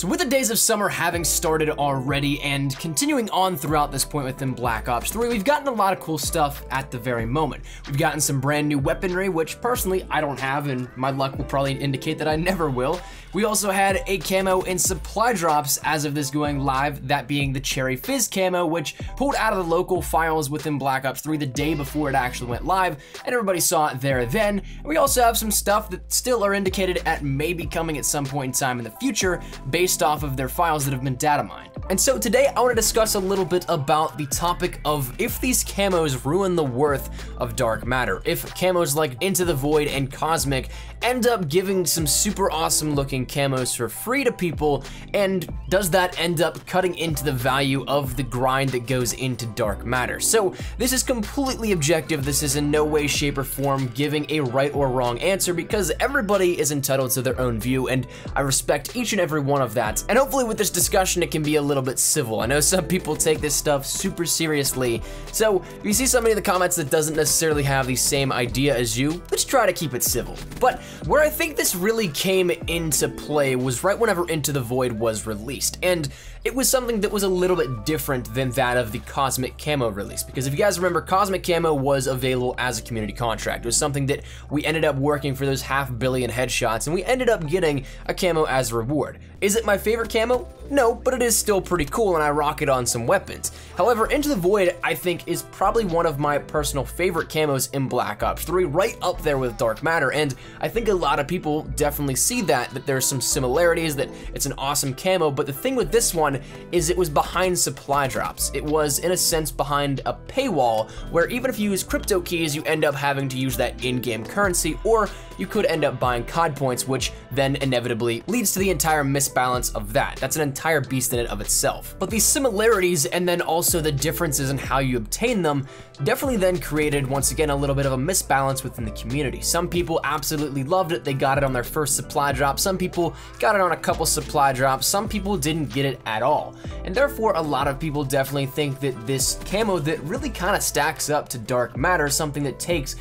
So with the days of summer having started already and continuing on throughout this point within Black Ops 3, we've gotten a lot of cool stuff at the very moment. We've gotten some brand new weaponry, which personally I don't have, and my luck will probably indicate that I never will. We also had a camo in supply drops as of this going live, that being the Cherry Fizz camo, which pulled out of the local files within Black Ops 3 the day before it actually went live, and everybody saw it there then. And we also have some stuff that still are indicated at maybe coming at some point in time in the future, based off of their files that have been data mined. And so today I want to discuss a little bit about the topic of if these camos ruin the worth of dark matter, if camos like Into the Void and Cosmic end up giving some super awesome looking camos for free to people, and does that end up cutting into the value of the grind that goes into dark matter. So this is completely objective. This is in no way, shape, or form giving a right or wrong answer, because everybody is entitled to their own view, and I respect each and every one of that. And hopefully with this discussion it can be a little bit civil. I know some people take this stuff super seriously, so if you see somebody in the comments that doesn't necessarily have the same idea as you, let's try to keep it civil. But where I think this really came into play was right whenever Into the Void was released, and it was something that was a little bit different than that of the Cosmic Camo release, because if you guys remember, Cosmic Camo was available as a community contract. It was something that we ended up working for those 500 million headshots, and we ended up getting a camo as a reward. Is it my favorite camo? No, but it is still pretty cool, and I rock it on some weapons. However, Into the Void, I think, is probably one of my personal favorite camos in Black Ops 3, right up there with Dark Matter, and I think a lot of people definitely see that there's some similarities, that it's an awesome camo, but the thing with this one is it was behind supply drops. It was, in a sense, behind a paywall, where even if you use crypto keys, you end up having to use that in-game currency, or you could end up buying COD points, which then inevitably leads to the entire misbalance of that. That's an entire beast in and of itself. But these similarities, and then also the differences in how you obtain them, definitely then created, once again, a little bit of a misbalance within the community. Some people absolutely loved it. They got it on their first supply drop. Some people got it on a couple supply drops. Some people didn't get it at all. And therefore, a lot of people definitely think that this camo that really kind of stacks up to Dark Matter, something that takes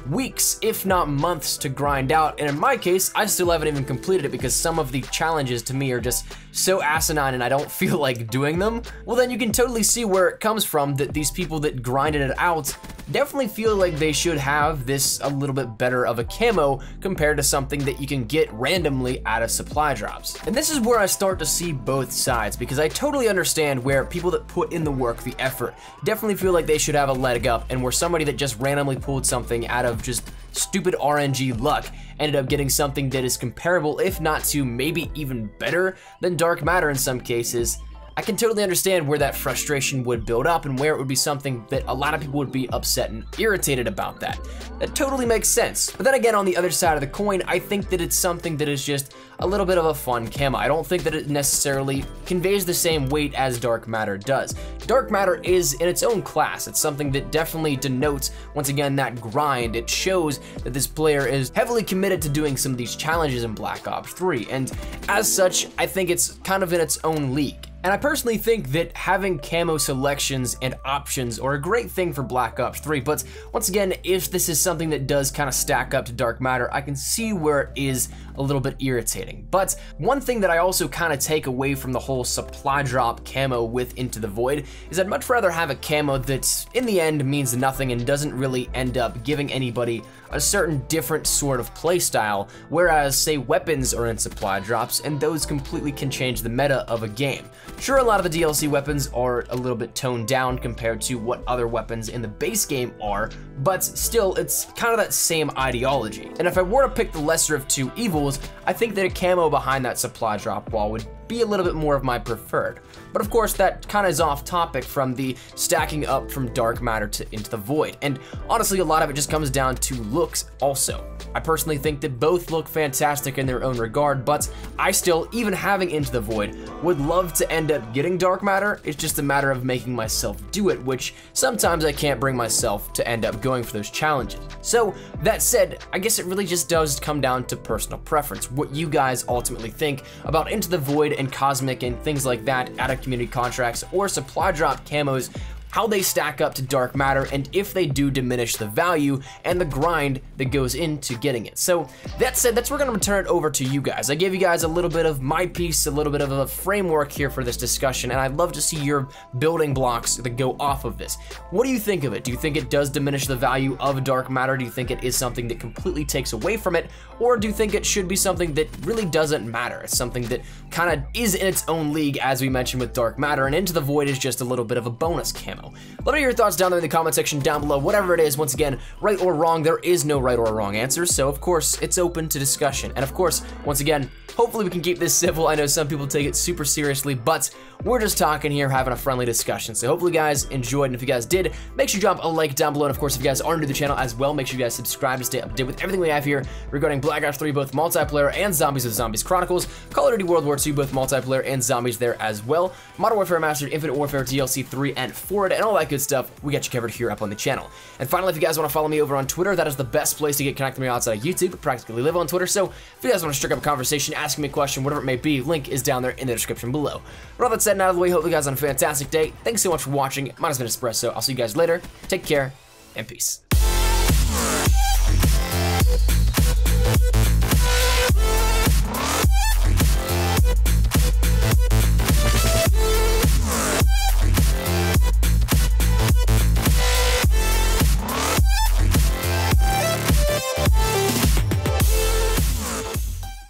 weeks, if not months, to grind out. And in my case, I still haven't even completed it because some of the challenges to me are just so asinine and I don't feel like doing them. Well, then you can totally see where it comes from, that these people that grinded it out definitely feel like they should have this a little bit better of a camo compared to something that you can get randomly out of supply drops. And this is where I start to see both sides, because I totally understand where people that put in the work, the effort, definitely feel like they should have a leg up, and where somebody that just randomly pulled something out of just stupid RNG luck ended up getting something that is comparable, if not to maybe even better than Dark Matter in some cases. I can totally understand where that frustration would build up and where it would be something that a lot of people would be upset and irritated about that. That totally makes sense. But then again, on the other side of the coin, I think that it's something that is just a little bit of a fun camo. I don't think that it necessarily conveys the same weight as Dark Matter does. Dark Matter is in its own class. It's something that definitely denotes, once again, that grind. It shows that this player is heavily committed to doing some of these challenges in Black Ops 3, and as such, I think it's kind of in its own league. And I personally think that having camo selections and options are a great thing for Black Ops 3, but once again, if this is something that does kind of stack up to Dark Matter, I can see where it is a little bit irritating. But one thing that I also kind of take away from the whole supply drop camo with Into the Void is I'd much rather have a camo that in the end means nothing and doesn't really end up giving anybody a certain different sort of playstyle, whereas say weapons are in supply drops and those completely can change the meta of a game. Sure, a lot of the DLC weapons are a little bit toned down compared to what other weapons in the base game are, but still it's kind of that same ideology. And if I were to pick the lesser of two evils, I think that a camo behind that supply drop wall would be a little bit more of my preferred. But of course, that kind of is off topic from the stacking up from Dark Matter to Into the Void. And honestly, a lot of it just comes down to looks also. I personally think that both look fantastic in their own regard, but I still, even having Into the Void, would love to end up getting Dark Matter. It's just a matter of making myself do it, which sometimes I can't bring myself to end up going for those challenges. So that said, I guess it really just does come down to personal preference, what you guys ultimately think about Into the Void and Cosmic and things like that out of community contracts or supply drop camos how they stack up to dark matter, and if they do diminish the value and the grind that goes into getting it. So that said, that's where we're gonna turn it over to you guys. I gave you guys a little bit of my piece, a little bit of a framework here for this discussion, and I'd love to see your building blocks that go off of this. What do you think of it? Do you think it does diminish the value of dark matter? Do you think it is something that completely takes away from it? Or do you think it should be something that really doesn't matter? It's something that kind of is in its own league, as we mentioned with dark matter, and Into the Void is just a little bit of a bonus camo. Let me know your thoughts down there in the comment section down below. Whatever it is, once again, right or wrong, there is no right or wrong answer, so of course it's open to discussion. And of course, once again, hopefully we can keep this civil. I know some people take it super seriously, but we're just talking here, having a friendly discussion. So hopefully you guys enjoyed, and if you guys did, make sure you drop a like down below. And of course, if you guys are new to the channel as well, make sure you guys subscribe to stay updated with everything we have here regarding Black Ops 3, both multiplayer and zombies with Zombies Chronicles, Call of Duty World War II, both multiplayer and zombies there as well, Modern Warfare Mastered, Infinite Warfare DLC 3 and forward, and all that good stuff. We got you covered here up on the channel. And finally, if you guys want to follow me over on Twitter, that is the best place to get connected with me outside of YouTube. I practically live on Twitter, so if you guys want to strike up a conversation, ask me a question, whatever it may be, link is down there in the description below. With all that said and out of the way, hope you guys on a fantastic day. Thanks so much for watching. Mine has been Espresso. I'll see you guys later. Take care, and peace.